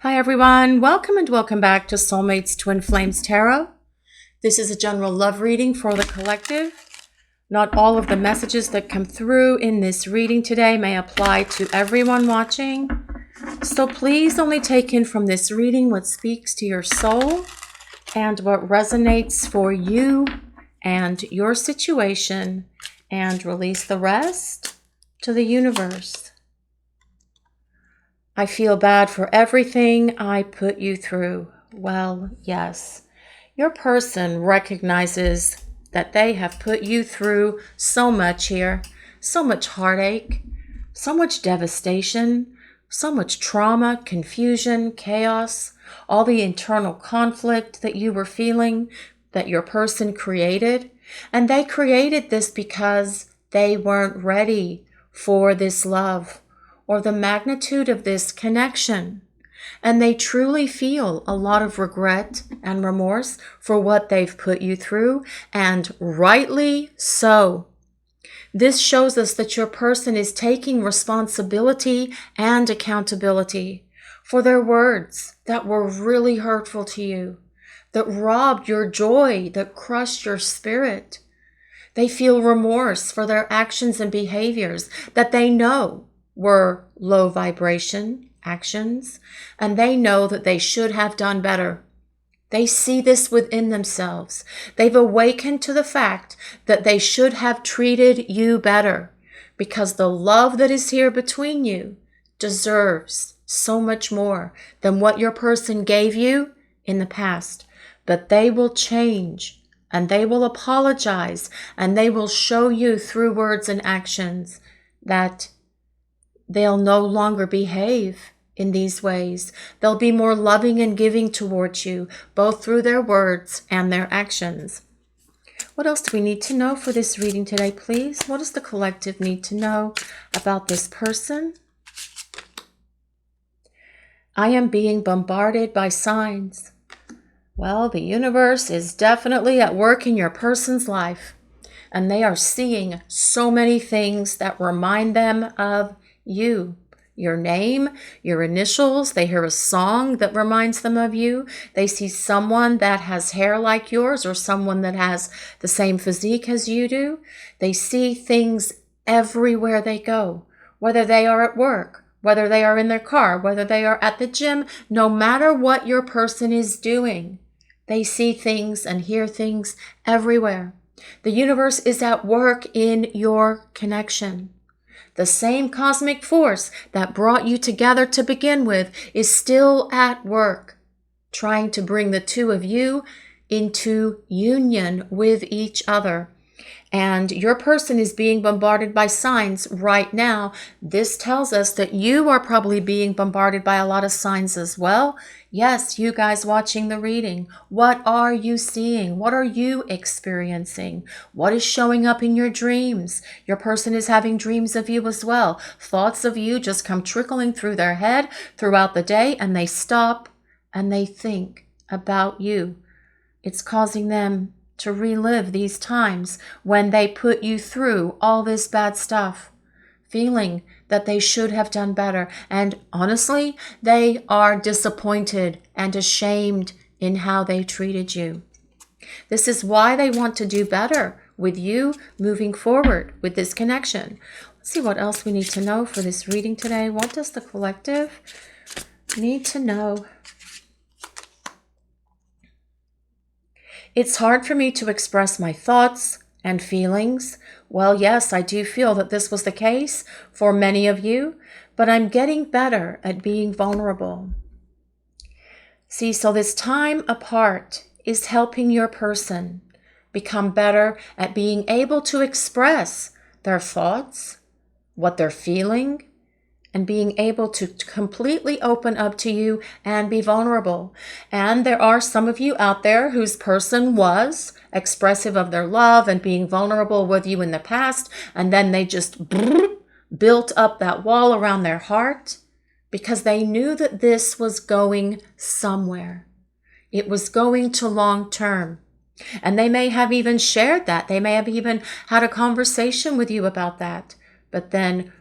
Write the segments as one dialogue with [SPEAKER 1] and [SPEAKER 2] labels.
[SPEAKER 1] Hi everyone, welcome and welcome back to Soulmates Twin Flames Tarot. This is a general love reading for the collective. Not all of the messages that come through in this reading today may apply to everyone watching. So please only take in from this reading what speaks to your soul and what resonates for you and your situation, and release the rest to the universe. I feel bad for everything I put you through. Well, yes, your person recognizes that they have put you through so much here, so much heartache, so much devastation, so much trauma, confusion, chaos, all the internal conflict that you were feeling, that your person created. And they created this because they weren't ready for this love or the magnitude of this connection. And they truly feel a lot of regret and remorse for what they've put you through, and rightly so. This shows us that your person is taking responsibility and accountability for their words that were really hurtful to you, that robbed your joy, that crushed your spirit. They feel remorse for their actions and behaviors that they know were low vibration actions, and they know that they should have done better. They see this within themselves. They've awakened to the fact that they should have treated you better, because the love that is here between you deserves so much more than what your person gave you in the past. But they will change, and they will apologize, and they will show you through words and actions that they'll no longer behave in these ways. They'll be more loving and giving towards you, both through their words and their actions. What else do we need to know for this reading today, please? What does the collective need to know about this person? I am being bombarded by signs. Well, the universe is definitely at work in your person's life, and they are seeing so many things that remind them of you. Your name, your initials. They hear a song that reminds them of you. They see someone that has hair like yours, or someone that has the same physique as you do. They see things everywhere they go, whether they are at work, whether they are in their car, whether they are at the gym. No matter what your person is doing, they see things and hear things everywhere. The universe is at work in your connection. The same cosmic force that brought you together to begin with is still at work, trying to bring the two of you into union with each other. And your person is being bombarded by signs right now. This tells us that you are probably being bombarded by a lot of signs as well. Yes, you guys watching the reading. What are you seeing? What are you experiencing? What is showing up in your dreams? Your person is having dreams of you as well. Thoughts of you just come trickling through their head throughout the day, and they stop and they think about you. It's causing them to relive these times when they put you through all this bad stuff, feeling that they should have done better. And honestly, they are disappointed and ashamed in how they treated you. This is why they want to do better with you moving forward with this connection. Let's see what else we need to know for this reading today. What does the collective need to know? It's hard for me to express my thoughts and feelings. Well, yes, I do feel that this was the case for many of you, but I'm getting better at being vulnerable. See, so this time apart is helping your person become better at being able to express their thoughts, what they're feeling, and being able to completely open up to you and be vulnerable. And there are some of you out there whose person was expressive of their love and being vulnerable with you in the past, and then they just built up that wall around their heart because they knew that this was going somewhere. It was going to long term. And they may have even shared that. They may have even had a conversation with you about that. But then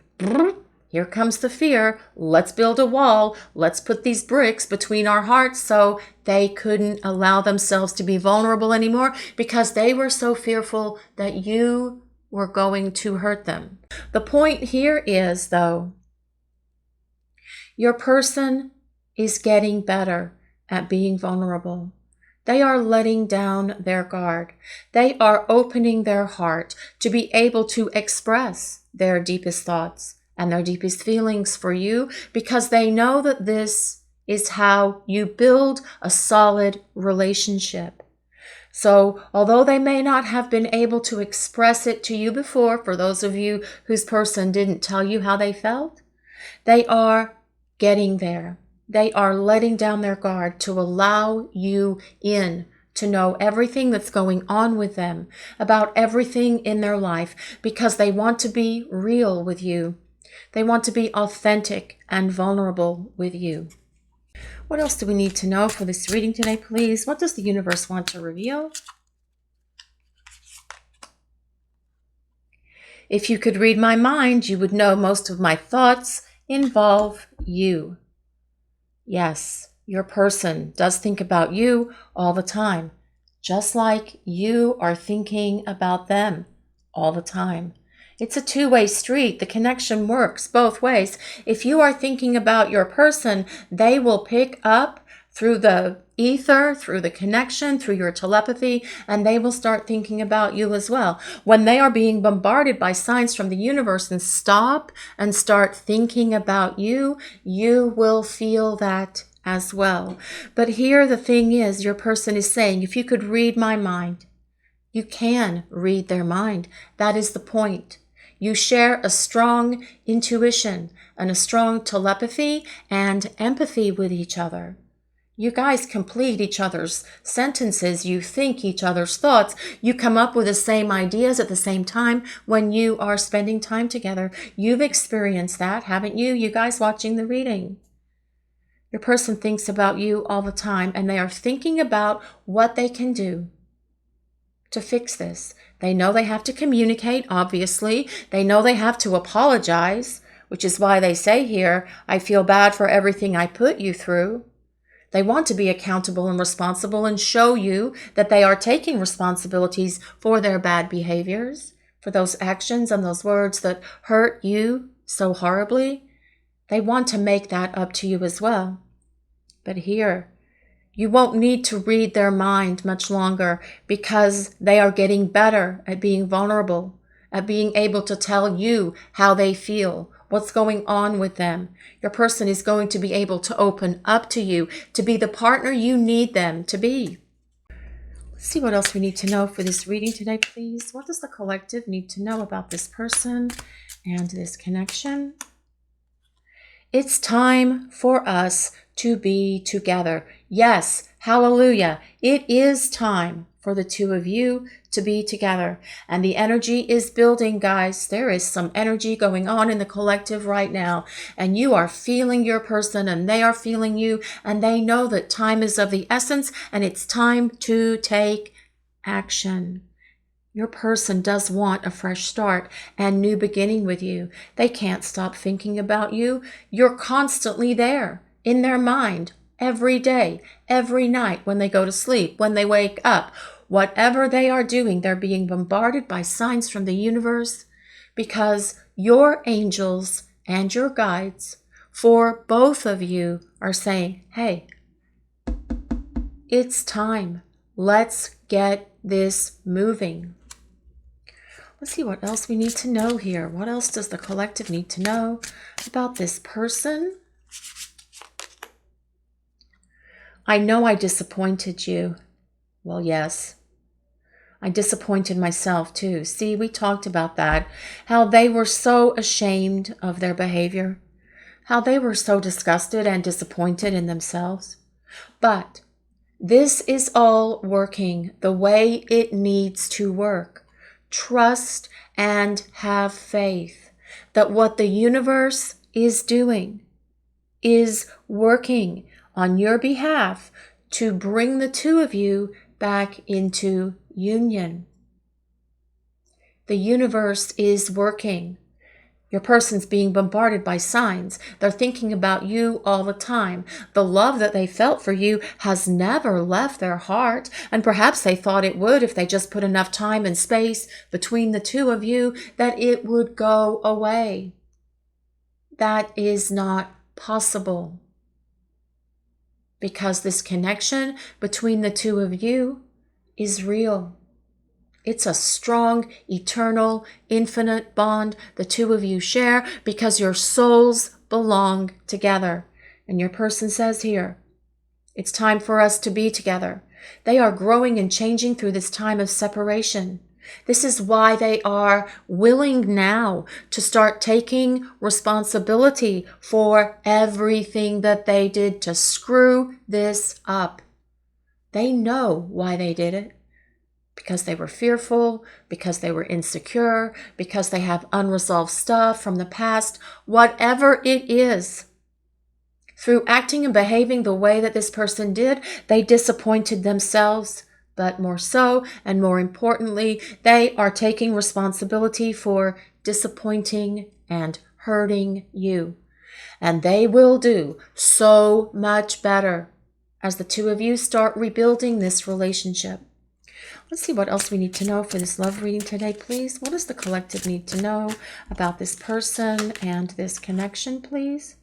[SPEAKER 1] here comes the fear. Let's build a wall. Let's put these bricks between our hearts so they couldn't allow themselves to be vulnerable anymore because they were so fearful that you were going to hurt them. The point here is, though, your person is getting better at being vulnerable. They are letting down their guard. They are opening their heart to be able to express their deepest thoughts and their deepest feelings for you because they know that this is how you build a solid relationship. So although they may not have been able to express it to you before, for those of you whose person didn't tell you how they felt, they are getting there. They are letting down their guard to allow you in, to know everything that's going on with them, about everything in their life, because they want to be real with you. They want to be authentic and vulnerable with you. What else do we need to know for this reading today, please? What does the universe want to reveal? If you could read my mind, you would know most of my thoughts involve you. Yes, your person does think about you all the time, just like you are thinking about them all the time. It's a two-way street. The connection works both ways. If you are thinking about your person, they will pick up through the ether, through the connection, through your telepathy, and they will start thinking about you as well. When they are being bombarded by signs from the universe and stop and start thinking about you, you will feel that as well. But here the thing is, your person is saying, if you could read my mind, you can read their mind. That is the point. You share a strong intuition and a strong telepathy and empathy with each other. You guys complete each other's sentences. You think each other's thoughts. You come up with the same ideas at the same time when you are spending time together. You've experienced that, haven't you? You guys watching the reading. Your person thinks about you all the time, and they are thinking about what they can do to fix this. They know they have to communicate, obviously. They know they have to apologize, which is why they say here, I feel bad for everything I put you through. They want to be accountable and responsible and show you that they are taking responsibilities for their bad behaviors, for those actions and those words that hurt you so horribly. They want to make that up to you as well. But here, you won't need to read their mind much longer because they are getting better at being vulnerable, at being able to tell you how they feel, what's going on with them. Your person is going to be able to open up to you, to be the partner you need them to be. Let's see what else we need to know for this reading today, please. What does the collective need to know about this person and this connection? It's time for us to be together. Yes, hallelujah. It is time for the two of you to be together. And the energy is building, guys. There is some energy going on in the collective right now. And you are feeling your person and they are feeling you. And they know that time is of the essence and it's time to take action. Your person does want a fresh start and new beginning with you. They can't stop thinking about you. You're constantly there in their mind every day, every night, when they go to sleep, when they wake up. Whatever they are doing, they're being bombarded by signs from the universe because your angels and your guides for both of you are saying, hey, it's time. Let's get this moving. Let's see what else we need to know here. What else does the collective need to know about this person? I know I disappointed you. Well, yes. I disappointed myself too. See, we talked about that. How they were so ashamed of their behavior. How they were so disgusted and disappointed in themselves. But this is all working the way it needs to work. Trust and have faith that what the universe is doing is working on your behalf to bring the two of you back into union. The universe is working. Your person's being bombarded by signs. They're thinking about you all the time. The love that they felt for you has never left their heart, and perhaps they thought it would if they just put enough time and space between the two of you, that it would go away. That is not possible, because this connection between the two of you is real. It's a strong, eternal, infinite bond the two of you share because your souls belong together. And your person says here, it's time for us to be together. They are growing and changing through this time of separation. This is why they are willing now to start taking responsibility for everything that they did to screw this up. They know why they did it. Because they were fearful, because they were insecure, because they have unresolved stuff from the past, whatever it is. Through acting and behaving the way that this person did, they disappointed themselves, but more so, and more importantly, they are taking responsibility for disappointing and hurting you. And they will do so much better as the two of you start rebuilding this relationship. Let's see what else we need to know for this love reading today, please. What does the collective need to know about this person and this connection, please?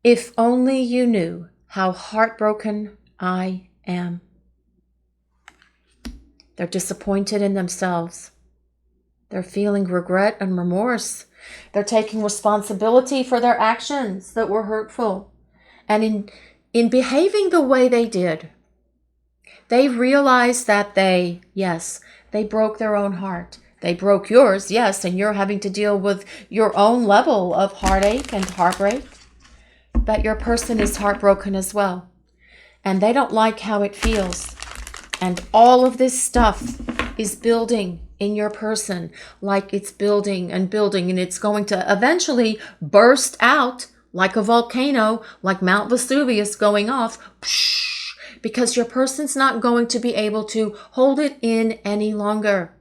[SPEAKER 1] If only you knew how heartbroken I am. They're disappointed in themselves. They're feeling regret and remorse. They're taking responsibility for their actions that were hurtful. And in behaving the way they did, they realize that they broke their own heart. They broke yours, yes, and you're having to deal with your own level of heartache and heartbreak. But your person is heartbroken as well. And they don't like how it feels. And all of this stuff is building in your person, like it's building, and it's going to eventually burst out like a volcano, like Mount Vesuvius going off, because your person's not going to be able to hold it in any longer,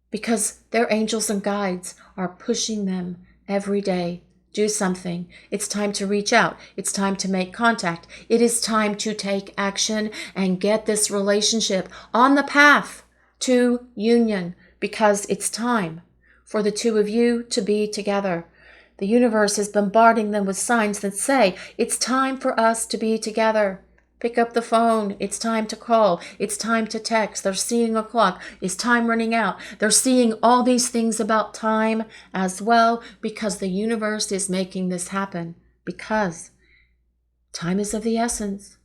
[SPEAKER 1] because their angels and guides are pushing them every day. Do something. It's time to reach out. It's time to make contact. It is time to take action and get this relationship on the path to union, because it's time for the two of you to be together. The universe is bombarding them with signs that say, it's time for us to be together. Pick up the phone. It's time to call. It's time to text. They're seeing a clock. Is time running out? They're seeing all these things about time as well, because the universe is making this happen. Because time is of the essence.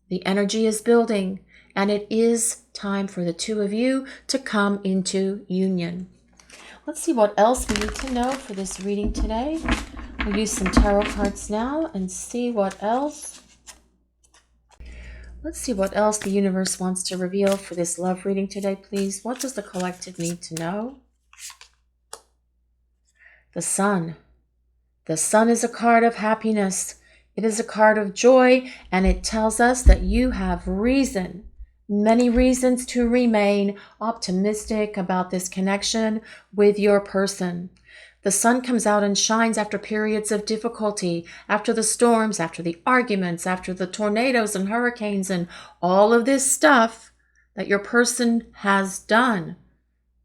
[SPEAKER 1] The energy is building, and it is time for the two of you to come into union. Let's see what else we need to know for this reading today. We'll use some tarot cards now and see what else. Let's see what else the universe wants to reveal for this love reading today, please. What does the collective need to know? The Sun. The Sun is a card of happiness. It is a card of joy, and it tells us that you have reason, many reasons to remain optimistic about this connection with your person. The sun comes out and shines after periods of difficulty, after the storms, after the arguments, after the tornadoes and hurricanes and all of this stuff that your person has done.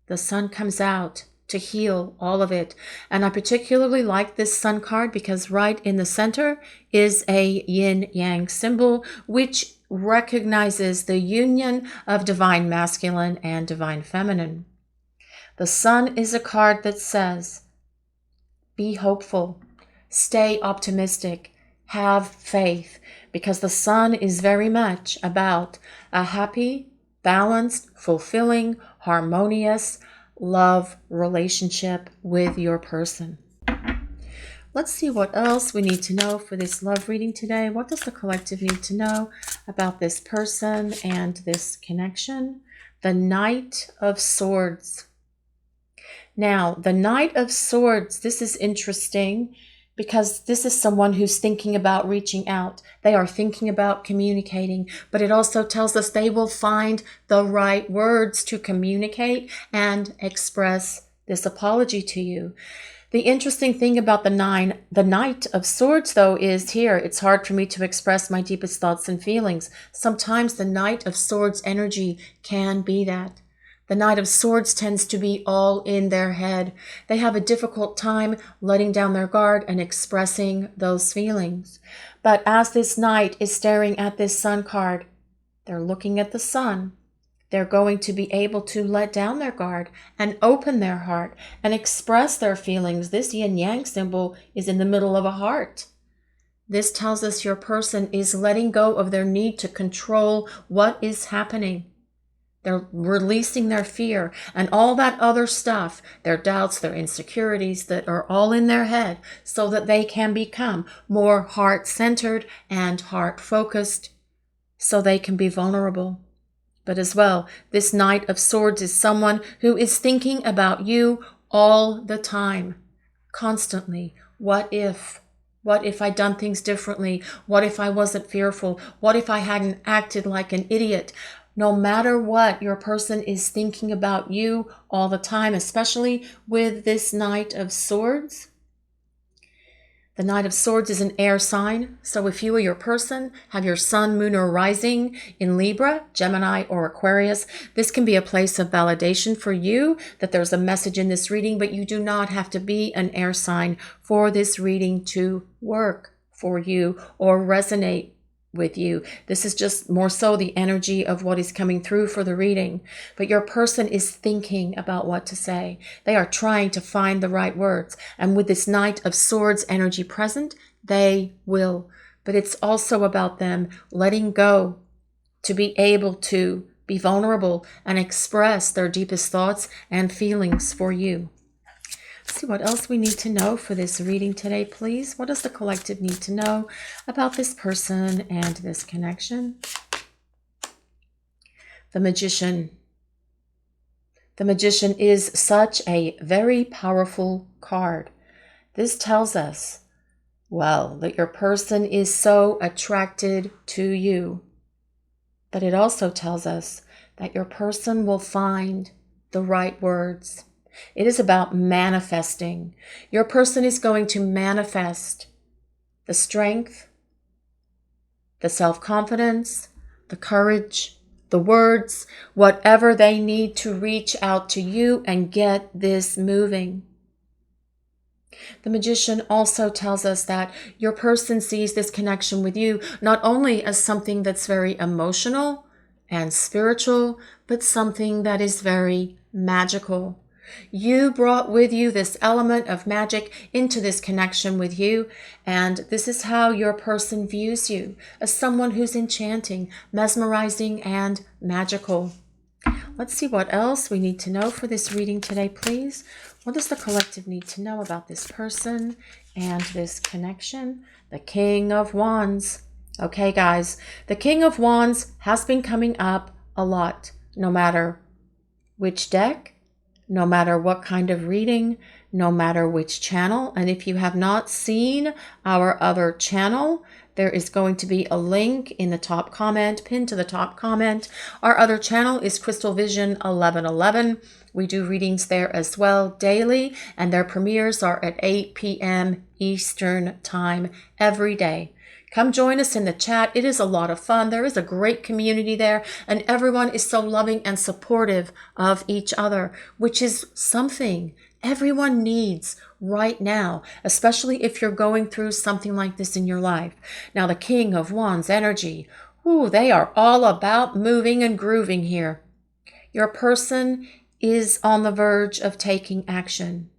[SPEAKER 1] The sun comes out to heal all of it. And I particularly like this sun card because right in the center is a yin-yang symbol, which recognizes the union of divine masculine and divine feminine. The sun is a card that says, be hopeful, stay optimistic, have faith, because the sun is very much about a happy, balanced, fulfilling, harmonious love relationship with your person. Let's see what else we need to know for this love reading today. What does the collective need to know about this person and this connection? The Knight of Swords. Now, the Knight of Swords, this is interesting because this is someone who's thinking about reaching out. They are thinking about communicating, but it also tells us they will find the right words to communicate and express this apology to you. The interesting thing about the Knight of Swords, though, is here, it's hard for me to express my deepest thoughts and feelings. Sometimes the Knight of Swords energy can be that. The Knight of Swords tends to be all in their head. They have a difficult time letting down their guard and expressing those feelings. But as this Knight is staring at this Sun card, they're looking at the sun. They're going to be able to let down their guard and open their heart and express their feelings. This yin-yang symbol is in the middle of a heart. This tells us your person is letting go of their need to control what is happening. They're releasing their fear and all that other stuff, their doubts, their insecurities that are all in their head, so that they can become more heart-centered and heart-focused, so they can be vulnerable. But as well, this Knight of Swords is someone who is thinking about you all the time, constantly. What if? What if I'd done things differently? What if I wasn't fearful? What if I hadn't acted like an idiot? No matter what, your person is thinking about you all the time, especially with this Knight of Swords. The Knight of Swords is an air sign, so if you or your person have your sun, moon, or rising in Libra, Gemini, or Aquarius, this can be a place of validation for you that there's a message in this reading, but you do not have to be an air sign for this reading to work for you or resonate with you. This is just more so the energy of what is coming through for the reading. But your person is thinking about what to say. They are trying to find the right words. And with this Knight of Swords energy present, they will. But it's also about them letting go to be able to be vulnerable and express their deepest thoughts and feelings for you. See what else we need to know for this reading today, please. What does the collective need to know about this person and this connection? The Magician. The Magician is such a very powerful card. This tells us, well, that your person is so attracted to you. But it also tells us that your person will find the right words. It is about manifesting. Your person is going to manifest the strength, the self-confidence, the courage, the words, whatever they need to reach out to you and get this moving. The Magician also tells us that your person sees this connection with you not only as something that's very emotional and spiritual, but something that is very magical. You brought with you this element of magic into this connection with you, and this is how your person views you, as someone who's enchanting, mesmerizing, and magical. Let's see what else we need to know for this reading today, please. What does the collective need to know about this person and this connection? The King of Wands. Okay, guys, the King of Wands has been coming up a lot, no matter which deck, no matter what kind of reading, no matter which channel. And if you have not seen our other channel, there is going to be a link in the top comment, pinned to the top comment. Our other channel is Crystal Vision 1111. We do readings there as well daily, and their premieres are at 8 p.m. Eastern Time every day. Come join us in the chat. It is a lot of fun. There is a great community there, and everyone is so loving and supportive of each other, which is something everyone needs right now, especially if you're going through something like this in your life. Now, the King of Wands energy, they are all about moving and grooving here. Your person is on the verge of taking action.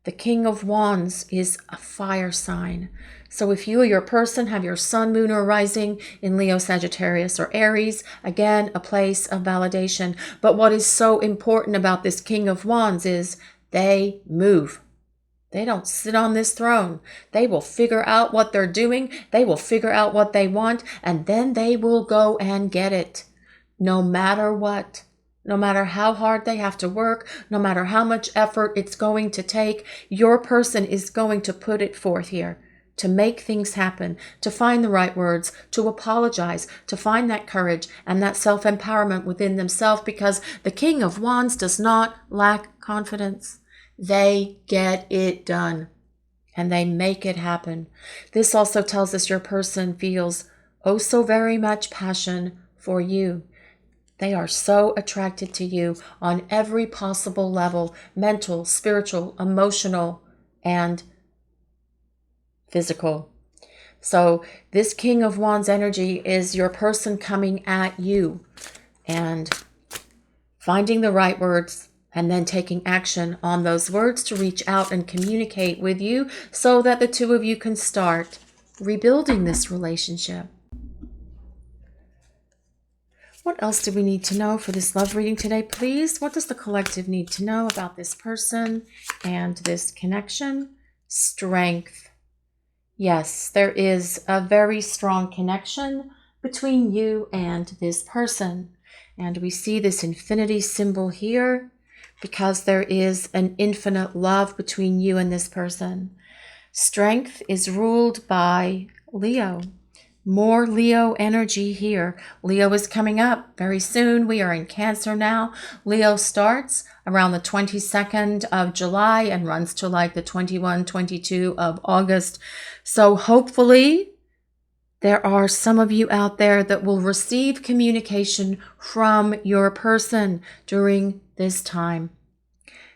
[SPEAKER 1] The King of Wands is a fire sign. So if you or your person have your sun, moon, or rising in Leo, Sagittarius, or Aries, again, a place of validation. But what is so important about this King of Wands is they move. They don't sit on this throne. They will figure out what they're doing. They will figure out what they want, and then they will go and get it, no matter what. No matter how hard they have to work, no matter how much effort it's going to take, your person is going to put it forth here to make things happen, to find the right words, to apologize, to find that courage and that self-empowerment within themselves, because the King of Wands does not lack confidence. They get it done and they make it happen. This also tells us your person feels oh so very much passion for you. They are so attracted to you on every possible level, mental, spiritual, emotional, and physical. So this King of Wands energy is your person coming at you and finding the right words and then taking action on those words to reach out and communicate with you so that the two of you can start rebuilding this relationship. What else do we need to know for this love reading today, please? What does the collective need to know about this person and this connection? Strength. Yes, there is a very strong connection between you and this person. And we see this infinity symbol here because there is an infinite love between you and this person. Strength is ruled by Leo. More Leo energy here. Leo is coming up very soon. We are in Cancer now. Leo starts around the 22nd of July and runs to like the 21, 22 of August. So hopefully there are some of you out there that will receive communication from your person during this time.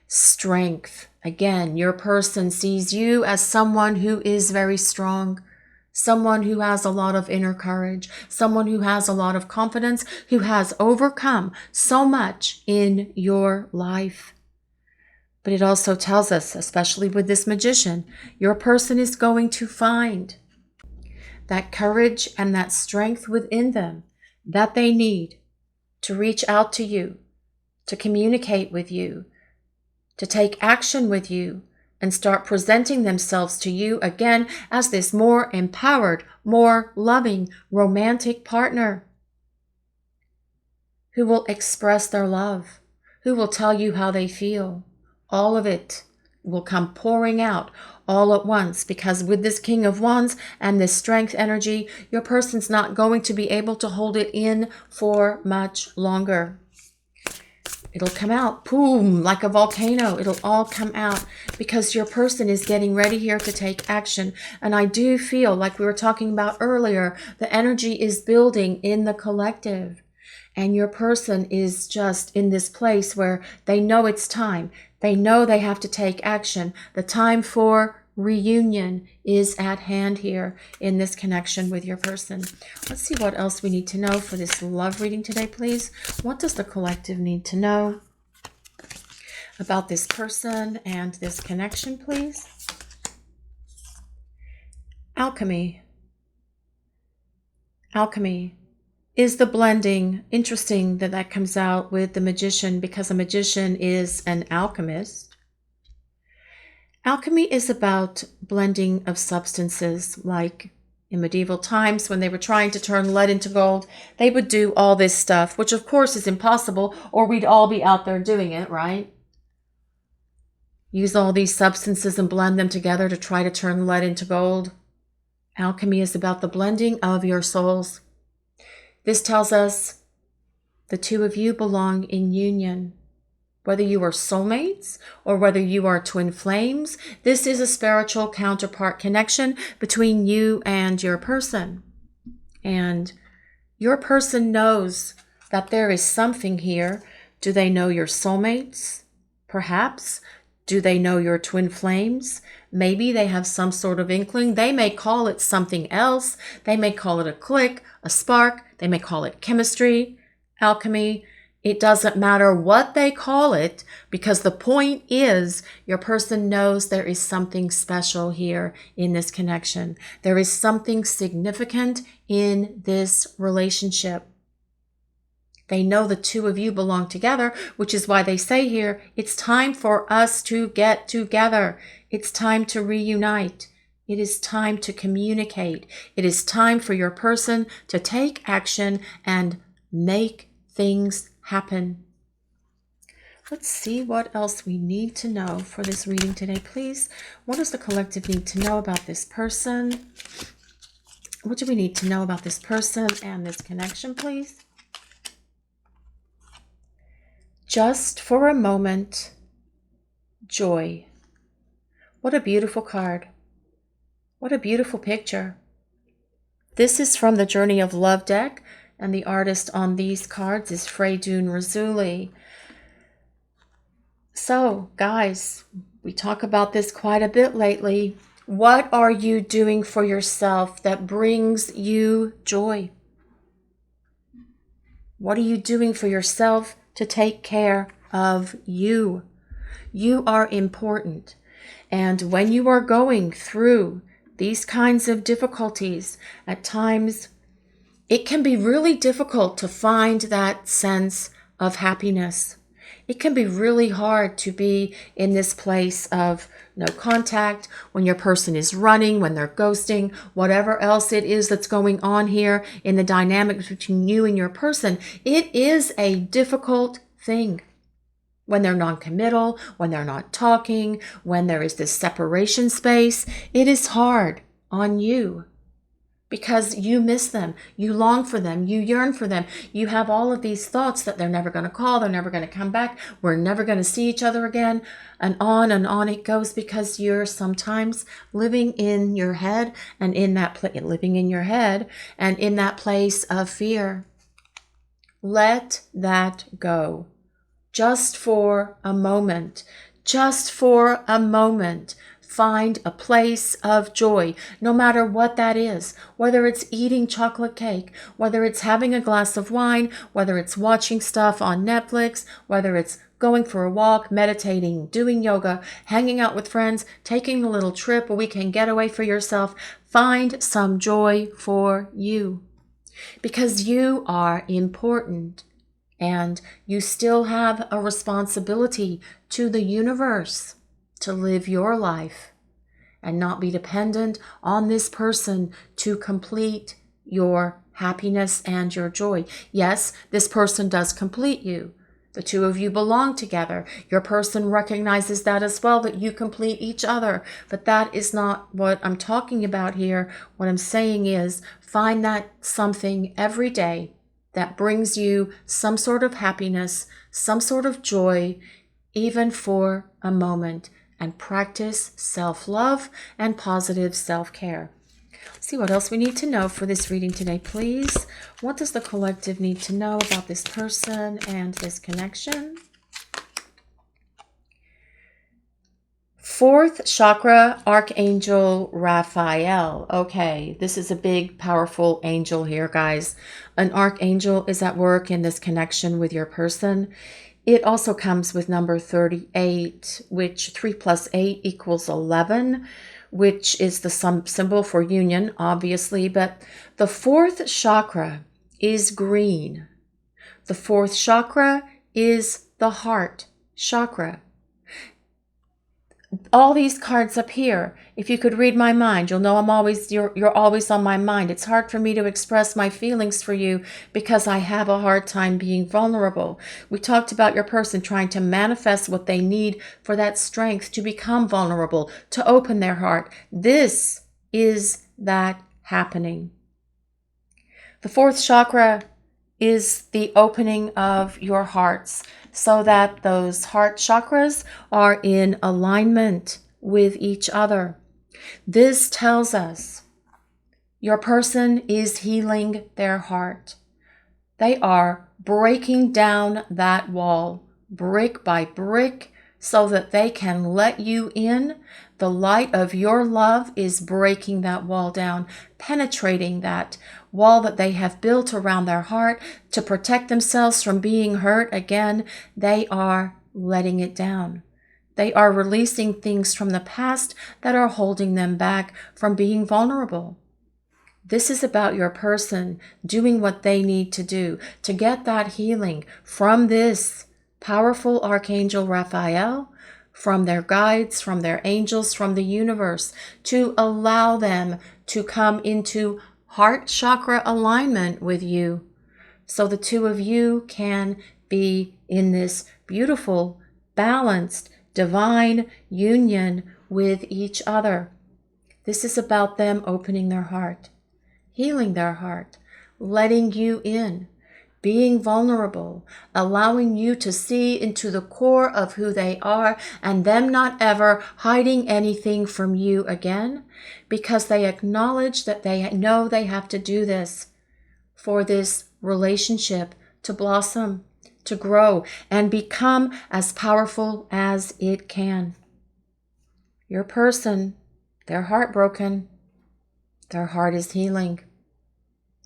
[SPEAKER 1] Strength. Again, your person sees you as someone who is very strong. Someone who has a lot of inner courage, someone who has a lot of confidence, who has overcome so much in your life. But it also tells us, especially with this Magician, your person is going to find that courage and that strength within them that they need to reach out to you, to communicate with you, to take action with you, and start presenting themselves to you again as this more empowered, more loving, romantic partner who will express their love, who will tell you how they feel. All of it will come pouring out all at once, because with this King of Wands and this strength energy, your person's not going to be able to hold it in for much longer. It'll come out, boom, like a volcano. It'll all come out because your person is getting ready here to take action. And I do feel, like we were talking about earlier, the energy is building in the collective. And your person is just in this place where they know it's time. They know they have to take action. The time for reunion is at hand here in this connection with your person. Let's see what else we need to know for this love reading today, please. What does the collective need to know about this person and this connection, please? Alchemy. Alchemy is the blending. Interesting that that comes out with the Magician, because a magician is an alchemist. Alchemy is about blending of substances, like in medieval times when they were trying to turn lead into gold. They would do all this stuff, which of course is impossible, or we'd all be out there doing it, right? Use all these substances and blend them together to try to turn lead into gold. Alchemy is about the blending of your souls. This tells us the two of you belong in union. Whether you are soulmates or whether you are twin flames, this is a spiritual counterpart connection between you and your person. And your person knows that there is something here. Do they know your soulmates? Perhaps. Do they know your twin flames? Maybe they have some sort of inkling. They may call it something else. They may call it a click, a spark. They may call it chemistry, alchemy. It doesn't matter what they call it, because the point is your person knows there is something special here in this connection. There is something significant in this relationship. They know the two of you belong together, which is why they say here, it's time for us to get together. It's time to reunite. It is time to communicate. It is time for your person to take action and make things happen. Let's see what else we need to know for this reading today, please. What does the collective need to know about this person? What do we need to know about this person and this connection, please? Just for a moment, joy. What a beautiful card. What a beautiful picture. This is from the Journey of Love deck, and the artist on these cards is Freydun Razuli. So, guys, we talk about this quite a bit lately. What are you doing for yourself that brings you joy? What are you doing for yourself to take care of you? You are important. And when you are going through these kinds of difficulties, at times it can be really difficult to find that sense of happiness. It can be really hard to be in this place of no contact, when your person is running, when they're ghosting, whatever else it is that's going on here in the dynamics between you and your person. It is a difficult thing. When they're non-committal, when they're not talking, when there is this separation space, it is hard on you. Because you miss them, you long for them, you yearn for them. You have all of these thoughts that they're never going to call, they're never going to come back, we're never going to see each other again, and on it goes, because you're sometimes living in your head and in that place of fear. Let that go. Just for a moment. Just for a moment. Find a place of joy, no matter what that is, whether it's eating chocolate cake, whether it's having a glass of wine, whether it's watching stuff on Netflix, whether it's going for a walk, meditating, doing yoga, hanging out with friends, taking a little trip, a weekend getaway for yourself. Find some joy for you, because you are important and you still have a responsibility to the universe to live your life and not be dependent on this person to complete your happiness and your joy. Yes, this person does complete you. The two of you belong together. Your person recognizes that as well, that you complete each other. But that is not what I'm talking about here. What I'm saying is find that something every day that brings you some sort of happiness, some sort of joy, even for a moment. And practice self-love and positive self-care. Let's see what else we need to know for this reading today, please. What does the collective need to know about this person and this connection? Fourth chakra, Archangel Raphael. Okay, this is a big, powerful angel here, guys. An archangel is at work in this connection with your person. It also comes with number 38, which 3 plus 8 equals 11, which is the symbol for union, obviously. But the fourth chakra is green. The fourth chakra is the heart chakra. All these cards up here, if you could read my mind, you'll know you're always on my mind. It's hard for me to express my feelings for you because I have a hard time being vulnerable. We talked about your person trying to manifest what they need for that strength to become vulnerable, to open their heart. This is that happening. The fourth chakra is the opening of your hearts, so that those heart chakras are in alignment with each other. This tells us your person is healing their heart. They are breaking down that wall brick by brick so that they can let you in. The light of your love is breaking that wall down, penetrating that wall that they have built around their heart to protect themselves from being hurt again. They are letting it down. They are releasing things from the past that are holding them back from being vulnerable. This is about your person doing what they need to do to get that healing from this powerful Archangel Raphael, from their guides, from their angels, from the universe, to allow them to come into heart chakra alignment with you, so the two of you can be in this beautiful, balanced, divine union with each other. This is about them opening their heart, healing their heart, letting you in, being vulnerable, allowing you to see into the core of who they are, and them not ever hiding anything from you again, because they acknowledge that they know they have to do this for this relationship to blossom, to grow, and become as powerful as it can. Your person, they're heartbroken. Their heart is healing.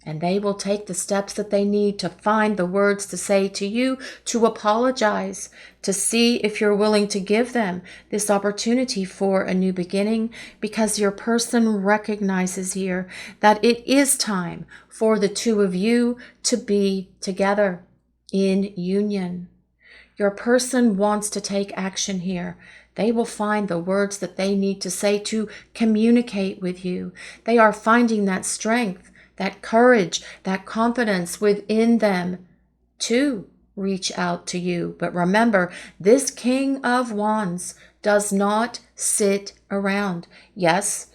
[SPEAKER 1] And they will take the steps that they need to find the words to say to you, to apologize, to see if you're willing to give them this opportunity for a new beginning, because your person recognizes here that it is time for the two of you to be together in union. Your person wants to take action here. They will find the words that they need to say to communicate with you. They are finding that strength, that courage, that confidence within them to reach out to you. But remember, this King of Wands does not sit around. Yes,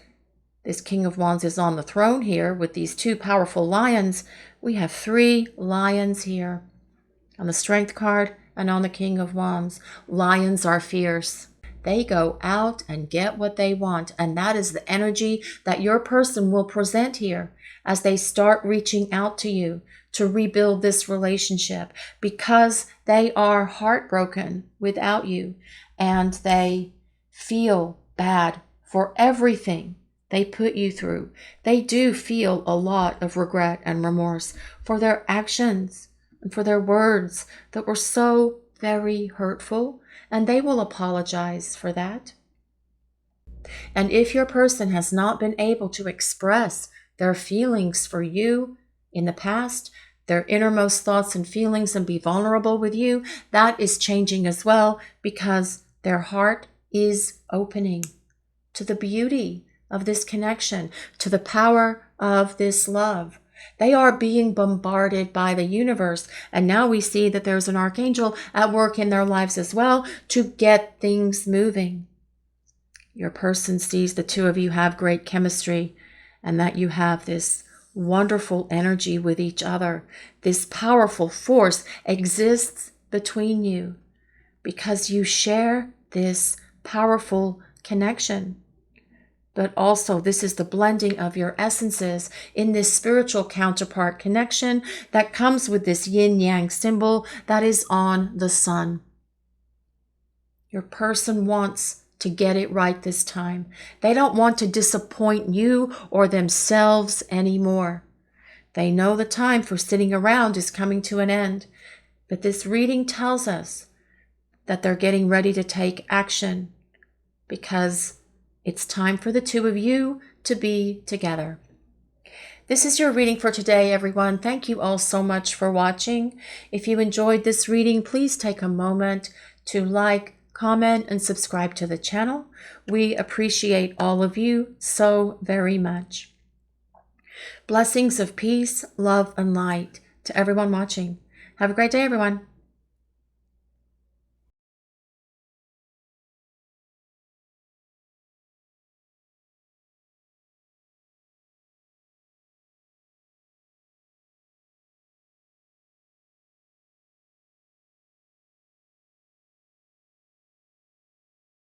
[SPEAKER 1] this King of Wands is on the throne here with these two powerful lions. We have 3 lions here on the Strength card and on the King of Wands. Lions are fierce. They go out and get what they want. And that is the energy that your person will present here as they start reaching out to you to rebuild this relationship, because they are heartbroken without you and they feel bad for everything they put you through. They do feel a lot of regret and remorse for their actions and for their words that were so very hurtful, and they will apologize for that. And if your person has not been able to express their feelings for you in the past, their innermost thoughts and feelings, and be vulnerable with you, that is changing as well, because their heart is opening to the beauty of this connection, to the power of this love. They are being bombarded by the universe. And now we see that there's an archangel at work in their lives as well to get things moving. Your person sees the two of you have great chemistry and that you have this wonderful energy with each other. This powerful force exists between you because you share this powerful connection. But also, this is the blending of your essences in this spiritual counterpart connection that comes with this yin-yang symbol that is on the sun. Your person wants to get it right this time. They don't want to disappoint you or themselves anymore. They know the time for sitting around is coming to an end. But this reading tells us that they're getting ready to take action, because it's time for the two of you to be together. This is your reading for today, everyone. Thank you all so much for watching. If you enjoyed this reading, please take a moment to like, comment, and subscribe to the channel. We appreciate all of you so very much. Blessings of peace, love, and light to everyone watching. Have a great day, everyone.